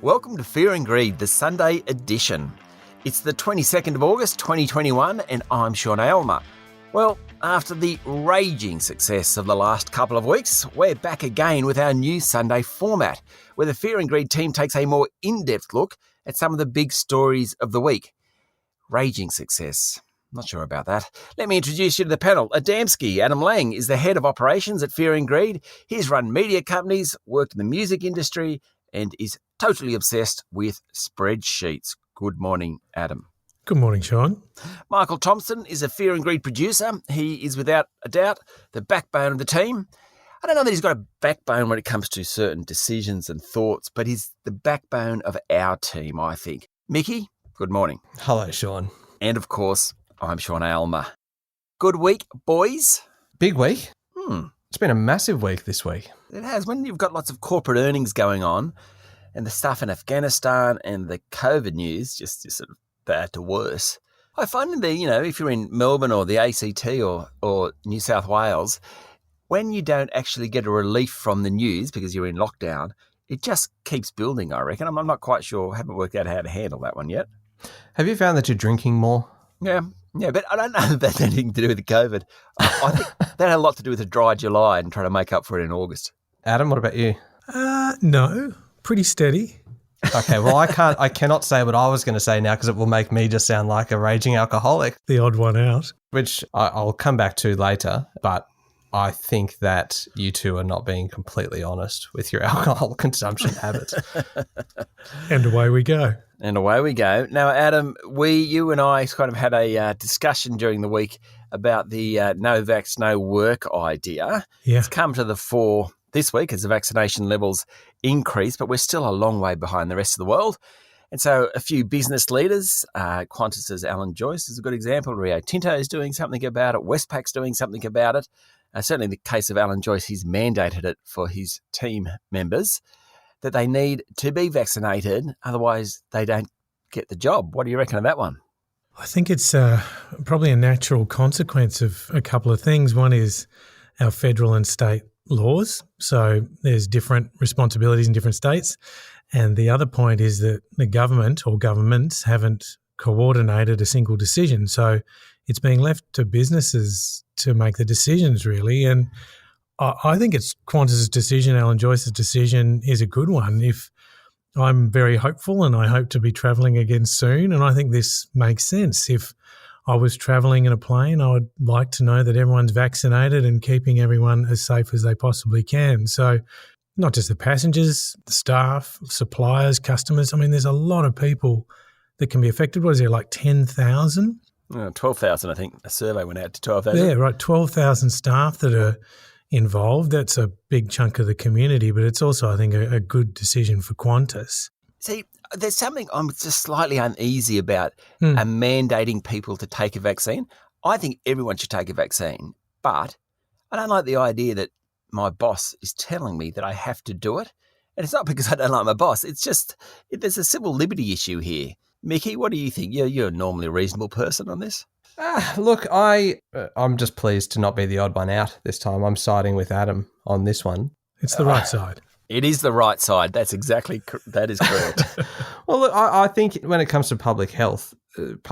Welcome to Fear and Greed, the Sunday edition. It's the 22nd of August 2021 and I'm Sean Aylmer. Well, after the raging success of the last couple of weeks, we're back again with our new Sunday format, where the Fear and Greed team takes a more in-depth look at some of the big stories of the week. Raging success. Not sure about that. Let me introduce you to the panel. Adamski, Adam Lang, is the head of operations at Fear and Greed. He's run media companies, worked in the music industry, and is totally obsessed with spreadsheets. Good morning, Adam. Good morning, Sean. Michael Thompson is a Fear and Greed producer. He is without a doubt the backbone of the team. I don't know that he's got a backbone when it comes to certain decisions and thoughts, but he's the backbone of our team, I think. Mickey, good morning. Hello, Sean. And of course, I'm Sean Aylmer. Good week, boys. Big week. It's been a massive week this week. It has. When you've got lots of corporate earnings going on and the stuff in Afghanistan and the COVID news just sort of bad to worse. I find that, if you're in Melbourne or the ACT or New South Wales, when you don't actually get a relief from the news because you're in lockdown, it just keeps building, I reckon. I'm not quite sure. I haven't worked out how to handle that one yet. Have you found that you're drinking more? Yeah, but I don't know if that's anything to do with the COVID. I think that had a lot to do with a dry July and trying to make up for it in August. Adam, what about you? No, pretty steady. Okay, well, I cannot say what I was going to say now because it will make me just sound like a raging alcoholic. The odd one out. Which I'll come back to later, but I think that you two are not being completely honest with your alcohol consumption habits. And away we go. And away we go. Now, Adam, you and I kind of had a discussion during the week about the no vax, no work idea. Yeah. It's come to the fore this week as the vaccination levels increase, but we're still a long way behind the rest of the world. And so a few business leaders, Qantas's Alan Joyce is a good example, Rio Tinto is doing something about it, Westpac's doing something about it. Certainly in the case of Alan Joyce, he's mandated it for his team members that they need to be vaccinated, otherwise they don't get the job. What do you reckon of that one? I think it's probably a natural consequence of a couple of things. One is our federal and state laws. So there's different responsibilities in different states. And the other point is that the government or governments haven't coordinated a single decision. So it's being left to businesses to make the decisions, really. And I think it's Qantas's decision, Alan Joyce's decision is a good one. If I'm very hopeful and I hope to be travelling again soon, and I think this makes sense. If I was travelling in a plane, I would like to know that everyone's vaccinated and keeping everyone as safe as they possibly can. So not just the passengers, the staff, suppliers, customers. I mean, there's a lot of people that can be affected. What is there, like 10,000? 12,000, I think. A survey went out to 12,000. Yeah, right, 12,000 staff that are involved. That's a big chunk of the community, but it's also, I think, a good decision for Qantas. See, there's something I'm just slightly uneasy about mandating people to take a vaccine. I think everyone should take a vaccine, but I don't like the idea that my boss is telling me that I have to do it. And it's not because I don't like my boss. It's just there's a civil liberty issue here. Mickey, what do you think? You're normally a reasonable person on this. Look, I'm just pleased to not be the odd one out this time. I'm siding with Adam on this one. It's the right side. It is the right side. That is correct. Well, look, I think when it comes to public health is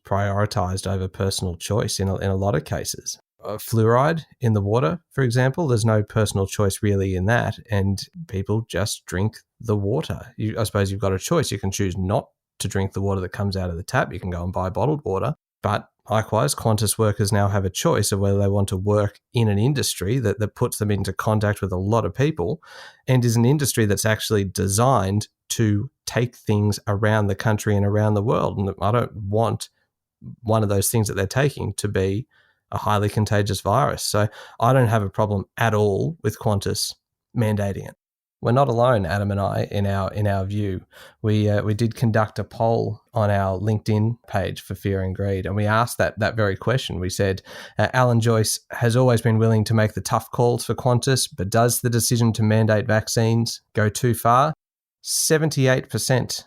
prioritised over personal choice in a lot of cases. Fluoride in the water, for example, there's no personal choice really in that, and people just drink the water. I suppose you've got a choice. You can choose not to drink the water that comes out of the tap. You can go and buy bottled water. But likewise, Qantas workers now have a choice of whether they want to work in an industry that puts them into contact with a lot of people and is an industry that's actually designed to take things around the country and around the world. And I don't want one of those things that they're taking to be a highly contagious virus. So I don't have a problem at all with Qantas mandating it. We're not alone, Adam and I, in our view. We did conduct a poll on our LinkedIn page for Fear and Greed, and we asked that very question. We said, Alan Joyce has always been willing to make the tough calls for Qantas, but does the decision to mandate vaccines go too far? 78%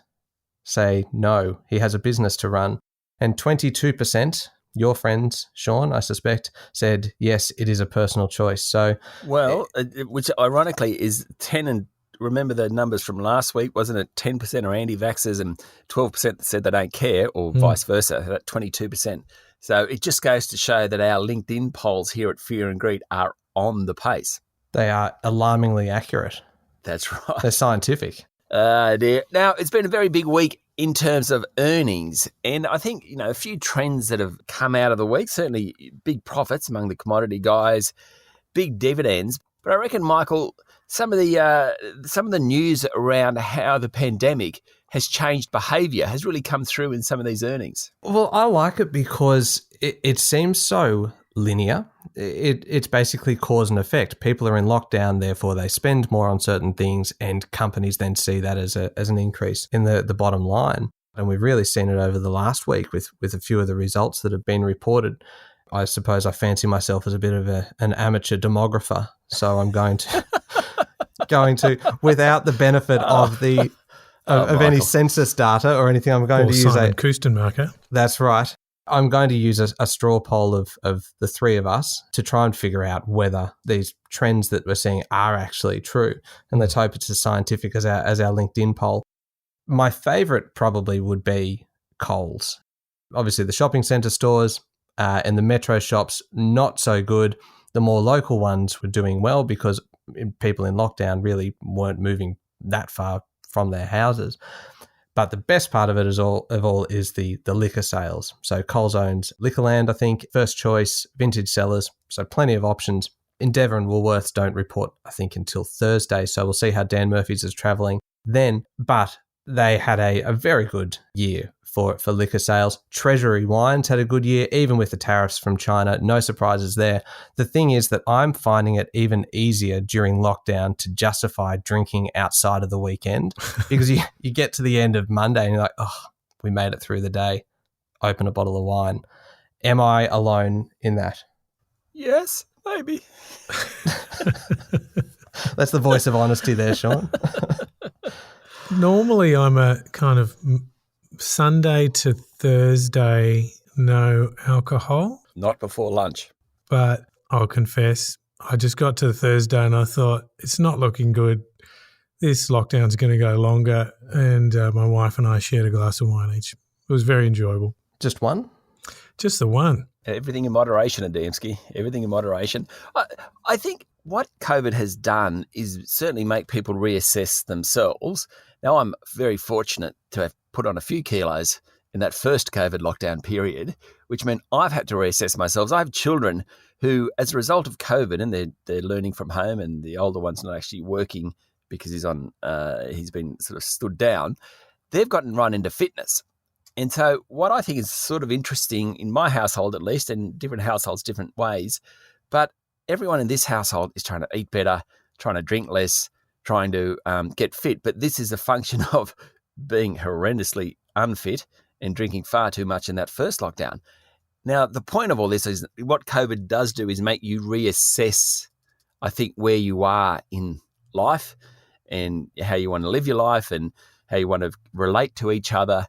say no, he has a business to run, and 22%, your friends, Sean, I suspect, said, yes, it is a personal choice. So, well, which ironically is 10 and remember the numbers from last week? Wasn't it 10% are anti-vaxxers and 12% that said they don't care, or vice versa, that 22%. So it just goes to show that our LinkedIn polls here at Fear and Greed are on the pace. They are alarmingly accurate. That's right. They're scientific. Dear. Now, it's been a very big week in terms of earnings. And I think, a few trends that have come out of the week, certainly big profits among the commodity guys, big dividends. But I reckon, Michael, some of the news around how the pandemic has changed behaviour has really come through in some of these earnings. Well, I like it because it seems so linear. It's basically cause and effect. People are in lockdown, therefore they spend more on certain things, and companies then see that as an increase in the bottom line. And we've really seen it over the last week with a few of the results that have been reported. I suppose I fancy myself as a bit of an amateur demographer, so I'm going to without the benefit of the of any census data or anything, I'm going to use Simon Kustenmacher. That's right. I'm going to use a straw poll of the three of us to try and figure out whether these trends that we're seeing are actually true. And let's hope it's as scientific as our LinkedIn poll. My favourite probably would be Coles. Obviously, the shopping centre stores and the metro shops, not so good. The more local ones were doing well because people in lockdown really weren't moving that far from their houses. But the best part of it is the liquor sales. So Coles owns Liquorland, I think, First Choice, Vintage Cellars, so plenty of options. Endeavour and Woolworths don't report, I think, until Thursday, so we'll see how Dan Murphy's is travelling then. But they had a very good year for liquor sales. Treasury Wines had a good year, even with the tariffs from China. No surprises there. The thing is that I'm finding it even easier during lockdown to justify drinking outside of the weekend because you get to the end of Monday and you're like, oh, we made it through the day. Open a bottle of wine. Am I alone in that? Yes, maybe. That's the voice of honesty there, Sean. Normally I'm a kind of Sunday to Thursday, no alcohol. Not before lunch. But I'll confess, I just got to Thursday and I thought, it's not looking good. This lockdown's going to go longer. And my wife and I shared a glass of wine each. It was very enjoyable. Just one? Just the one. Everything in moderation, Adamski. Everything in moderation. I think what COVID has done is certainly make people reassess themselves. Now, I'm very fortunate to have put on a few kilos in that first COVID lockdown period, which meant I've had to reassess myself. I have children who, as a result of COVID, and they're learning from home, and the older one's not actually working because he's been sort of stood down, they've gotten run into fitness. And so what I think is sort of interesting in my household, at least, and different households, different ways, but everyone in this household is trying to eat better, trying to drink less, trying to get fit. But this is a function of being horrendously unfit and drinking far too much in that first lockdown. Now, the point of all this is what COVID does do is make you reassess, I think, where you are in life and how you want to live your life and how you want to relate to each other.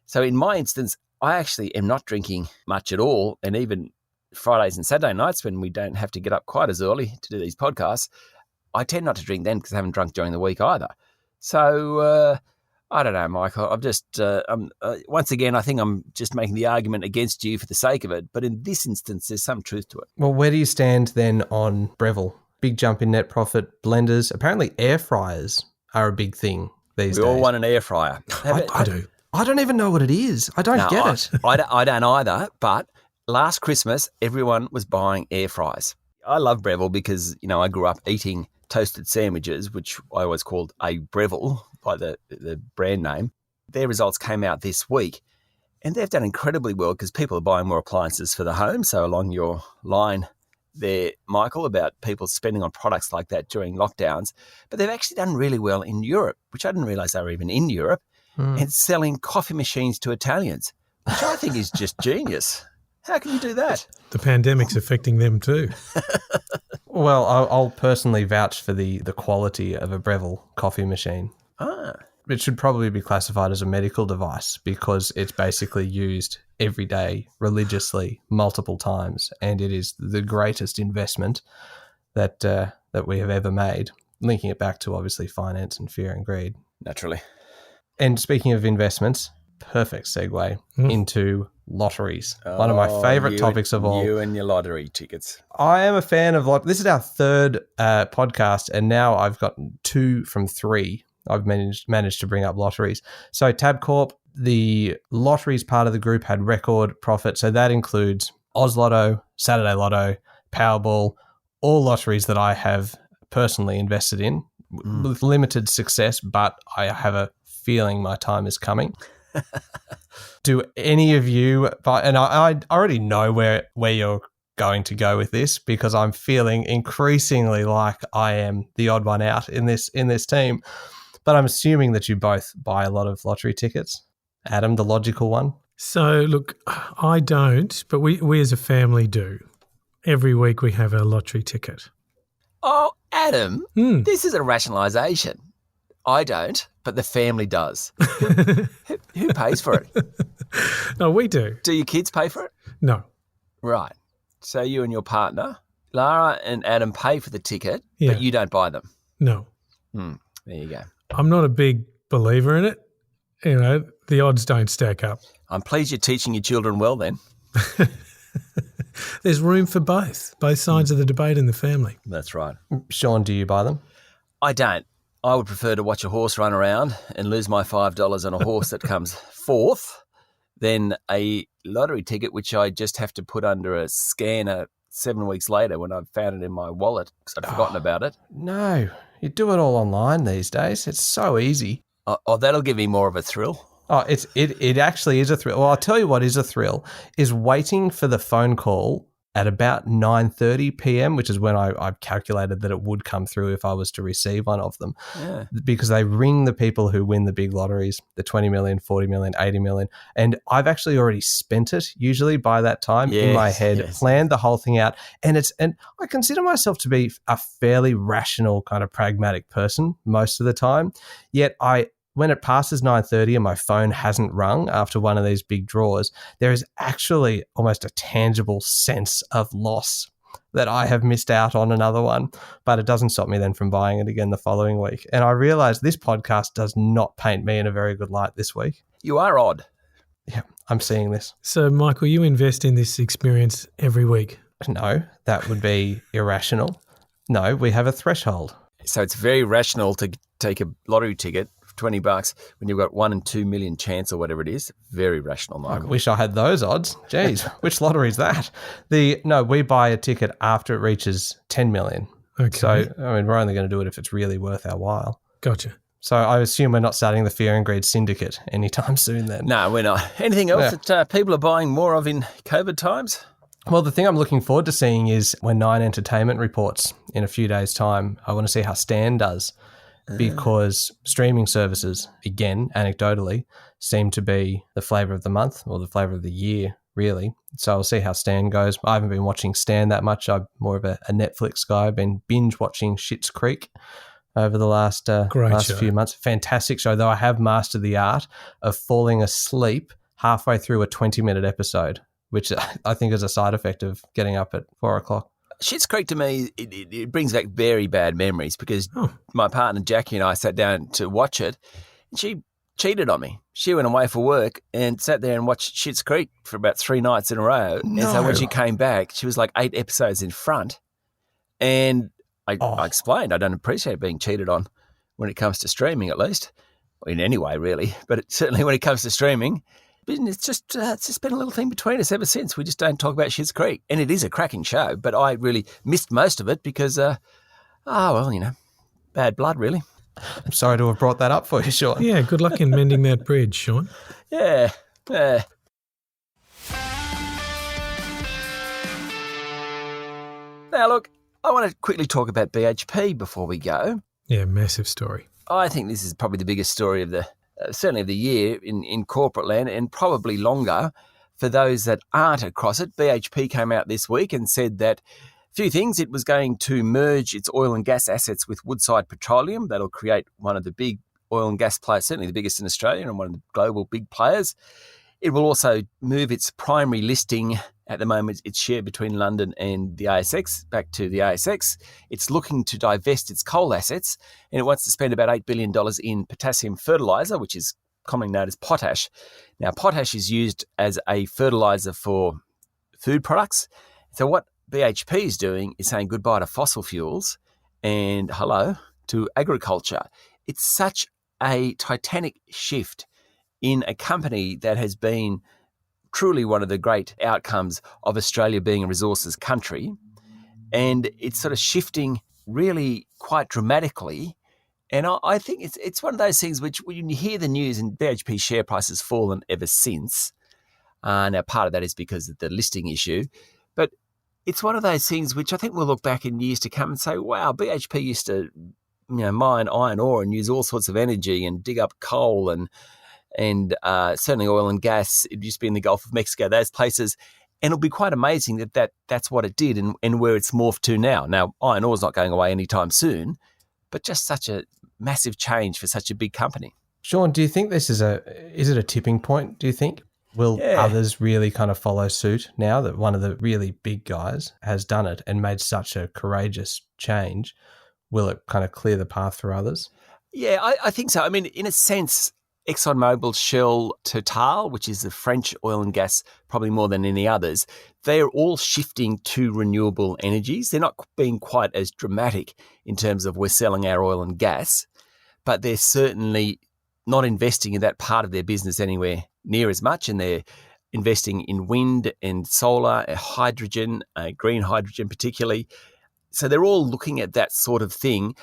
So in my instance, I actually am not drinking much at all. And even Fridays and Saturday nights when we don't have to get up quite as early to do these podcasts, I tend not to drink then because I haven't drunk during the week either. So I don't know, Michael. I'm just once again, I think I'm just making the argument against you for the sake of it. But in this instance, there's some truth to it. Well, where do you stand then on Breville? Big jump in net profit. Blenders, apparently air fryers are a big thing these days. We all want an air fryer. I do. I don't even know what it is. I don't get it. I don't either. But last Christmas, everyone was buying air fryers. I love Breville because, I grew up eating toasted sandwiches, which I always called a Breville by the brand name. Their results came out this week and they've done incredibly well because people are buying more appliances for the home. So along your line there, Michael, about people spending on products like that during lockdowns, but they've actually done really well in Europe, which I didn't realise they were even in Europe, and selling coffee machines to Italians, which I think is just genius. How can you do that? The pandemic's affecting them too. Well, I'll personally vouch for the quality of a Breville coffee machine. It should probably be classified as a medical device because it's basically used every day, religiously, multiple times, and it is the greatest investment that we have ever made. linking it back to obviously finance and fear and greed. Naturally. And speaking of investments, perfect segue into lotteries. One of my favourite topics of all. You and your lottery tickets. I am a fan of this is our third podcast, and now I've gotten 2 from 3. I've managed to bring up lotteries. So Tabcorp, the lotteries part of the group, had record profit. So that includes Oz Lotto, Saturday Lotto, Powerball, all lotteries that I have personally invested in with limited success, but I have a feeling my time is coming. Do any of you, and I already know where you're going to go with this, because I'm feeling increasingly like I am the odd one out in this team, but I'm assuming that you both buy a lot of lottery tickets. Adam, the logical one. So, look, I don't, but we as a family do. Every week we have a lottery ticket. Oh, Adam, this is a rationalisation. I don't, but the family does. Who pays for it? No, we do. Do your kids pay for it? No. Right. So you and your partner, Lara and Adam, pay for the ticket, Yeah. but you don't buy them. No. There you go. I'm not a big believer in it. You know, the odds don't stack up. I'm pleased you're teaching your children well then. There's room for both sides of the debate in the family. That's right. Sean, do you buy them? I don't. I would prefer to watch a horse run around and lose my $5 on a horse that comes fourth than a lottery ticket, which I just have to put under a scanner 7 weeks later when I've found it in my wallet because I'd forgotten about it. No, you do it all online these days. It's so easy. Oh, that'll give me more of a thrill. Oh, it actually is a thrill. Well, I'll tell you what is a thrill, is waiting for the phone call at about 9:30 p.m., which is when I calculated that it would come through if I was to receive one of them. Yeah. Because they ring the people who win the big lotteries, the 20 million, 40 million, 80 million. And I've actually already spent it usually by that time in my head, planned the whole thing out. And I consider myself to be a fairly rational kind of pragmatic person most of the time. Yet when it passes 9:30 and my phone hasn't rung after one of these big draws, there is actually almost a tangible sense of loss that I have missed out on another one, but it doesn't stop me then from buying it again the following week. And I realize this podcast does not paint me in a very good light this week. You are odd. Yeah, I'm seeing this. So, Michael, you invest in this experience every week? No, that would be irrational. No, we have a threshold. So it's very rational to take a lottery ticket $20 when you've got 1 in 2 million chance or whatever it is. Very rational, Michael. I wish I had those odds. Jeez, which lottery is that? No, we buy a ticket after it reaches 10 million. Okay. So, I mean, we're only going to do it if it's really worth our while. Gotcha. So I assume we're not starting the Fear and Greed Syndicate anytime soon then. No, we're not. Anything else that people are buying more of in COVID times? Well, the thing I'm looking forward to seeing is when Nine Entertainment reports in a few days' time. I want to see how Stan does. Because streaming services, again, anecdotally, seem to be the flavour of the month or the flavour of the year, really. So I'll see how Stan goes. I haven't been watching Stan that much. I'm more of a Netflix guy. I've been binge watching Schitt's Creek over the last few months. Fantastic show, though I have mastered the art of falling asleep halfway through a 20-minute episode, which I think is a side effect of getting up at 4 o'clock. Schitt's Creek to me, it brings back very bad memories because my partner Jackie and I sat down to watch it and she cheated on me. She went away for work and sat there and watched Schitt's Creek for about 3 nights in a row. No. And so when she came back, she was like 8 episodes in front. And I explained I don't appreciate being cheated on when it comes to streaming, at least. In any way, really. But certainly when it comes to streaming, it's just been a little thing between us ever since. We just don't talk about Schitt's Creek. And it is a cracking show, but I really missed most of it because, bad blood, really. I'm sorry to have brought that up for you, Sean. Yeah, good luck in mending that bridge, Sean. Yeah. Now, look, I want to quickly talk about BHP before we go. Yeah, massive story. I think this is probably the biggest story of certainly of the year in corporate land, and probably longer for those that aren't across it. BHP came out this week and said that a few things. It was going to merge its oil and gas assets with Woodside Petroleum. That'll create one of the big oil and gas players, certainly the biggest in Australia and one of the global big players. It will also move its primary listing At the moment, it's shared between London and the ASX, back to the ASX. It's looking to divest its coal assets, and it wants to spend about $8 billion in potassium fertiliser, which is commonly known as potash. Now, potash is used as a fertiliser for food products. So what BHP is doing is saying goodbye to fossil fuels and hello to agriculture. It's such a titanic shift in a company that has been truly one of the great outcomes of Australia being a resources country. And it's sort of shifting really quite dramatically. And I think it's one of those things which, when you hear the news, and BHP share price has fallen ever since. Now, part of that is because of the listing issue. But it's one of those things which I think we'll look back in years to come and say, wow, BHP used to mine iron ore and use all sorts of energy and dig up coal and certainly oil and gas. It used to be in the Gulf of Mexico, those places. And it'll be quite amazing that's what it did and where it's morphed to now. Now, iron ore is not going away anytime soon, but just such a massive change for such a big company. Sean, do you think this is it a tipping point, do you think? Will others really kind of follow suit now that one of the really big guys has done it and made such a courageous change? Will it kind of clear the path for others? Yeah, I think so. I mean, in a sense, ExxonMobil, Shell, Total, which is the French oil and gas, probably more than any others, they're all shifting to renewable energies. They're not being quite as dramatic in terms of we're selling our oil and gas, but they're certainly not investing in that part of their business anywhere near as much, and they're investing in wind and solar, hydrogen, green hydrogen particularly. So they're all looking at that sort of thing.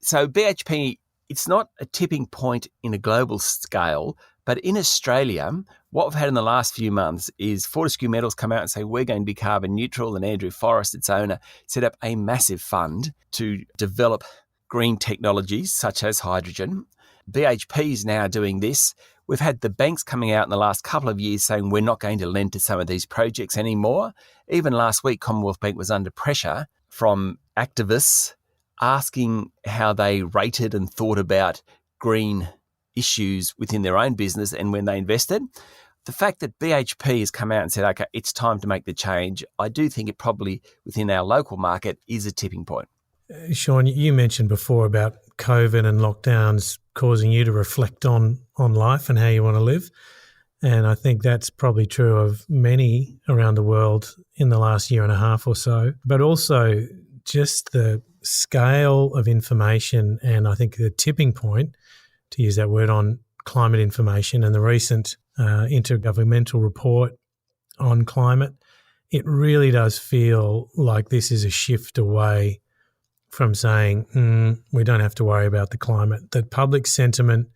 So BHP, it's not a tipping point in a global scale, but in Australia, what we've had in the last few months is Fortescue Metals come out and say, we're going to be carbon neutral, and Andrew Forrest, its owner, set up a massive fund to develop green technologies such as hydrogen. BHP is now doing this. We've had the banks coming out in the last couple of years saying we're not going to lend to some of these projects anymore. Even last week, Commonwealth Bank was under pressure from activists asking how they rated and thought about green issues within their own business and when they invested. The fact that BHP has come out and said, okay, it's time to make the change, I do think it probably within our local market is a tipping point. Sean, you mentioned before about COVID and lockdowns causing you to reflect on life and how you want to live. And I think that's probably true of many around the world in the last year and a half or so. But also just the scale of information, and I think the tipping point, to use that word, on climate information and the recent intergovernmental report on climate, it really does feel like this is a shift away from saying, we don't have to worry about the climate. That public sentiment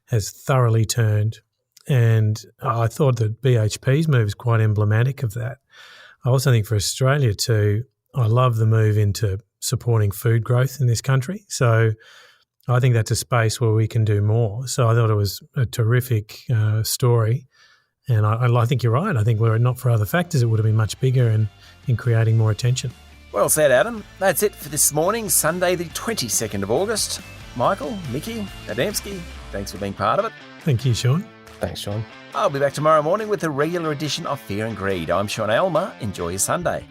has thoroughly turned. And I thought that BHP's move is quite emblematic of that. I also think for Australia too, I love the move into supporting food growth in this country. So I think that's a space where we can do more. So I thought it was a terrific story. And I think you're right. I think were it not for other factors, it would have been much bigger and in creating more attention. Well said, Adam. That's it for this morning, Sunday the 22nd of August. Michael, Mickey, Adamski, thanks for being part of it. Thank you, Sean. Thanks, Sean. I'll be back tomorrow morning with a regular edition of Fear and Greed. I'm Sean Aylmer. Enjoy your Sunday.